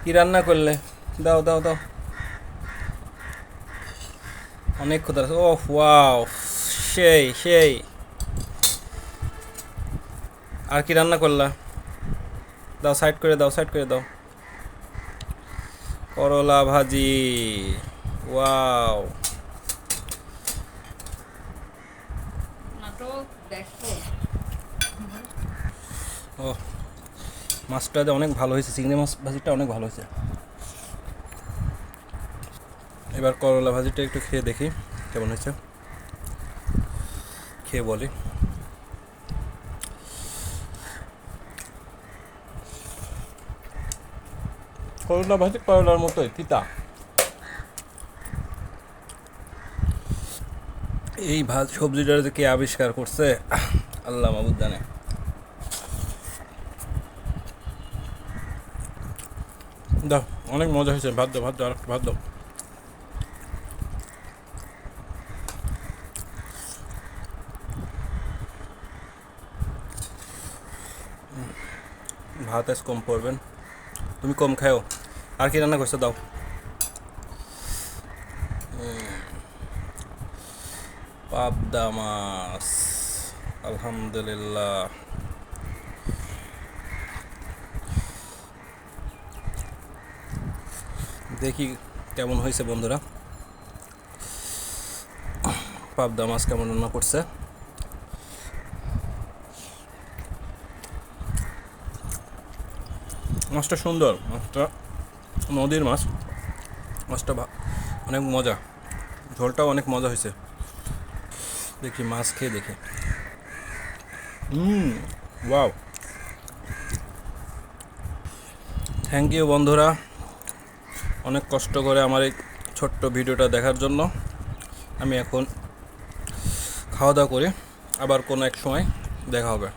কি রান্না করলে? দাও দাও দাও, অনেক ক্ষুধা লাগছে। ওহ ওয়াও, সেই সেই। আর কি রান্না করলা? দাও, সাইড করে দাও, সাইড করে দাও। করলা ভাজি, ওয়াও। নাটক দেখো। ও, মাছটা যে অনেক ভালো হয়েছে, চিংড়ি মাছ ভাজিটা অনেক ভালো হয়েছে। এবার করলা ভাজিটা একটু খেয়ে দেখি কেমন হয়েছে, খেয়ে বলি। করলা ভাজি করলার মতোই তিতা। এই ভাত সবজিটা যে কে আবিষ্কার করছে আল্লাহ মাবুদ জানে। দাও, অনেক মজা হয়েছে। ভাত দাও, ভাত দাও, আরেকটু ভাত দাও। ভাত আজ কম পড়বেন, তুমি কম খাও। আর কি রান্না করছো? দাও। পাবদা মাছ, আলহামদুলিল্লাহ। দেখি কেমন হয়েছে বন্ধুরা, পাবদা মাছ কেমন রান্না করছে। মাছটা সুন্দর, মাছটা নদীর মাছ। মাছটা অনেক মজা, ঝোলটাও অনেক মজা হয়েছে। দেখি মাছ খেয়ে দেখি। ওয়াও, থ্যাংক ইউ বন্ধুরা, অনেক কষ্ট করে আমার এই ছোট্ট ভিডিওটা দেখার জন্য। আমি এখন খাওয়া দাওয়া করি, আবার কোনো এক সময় দেখা হবে।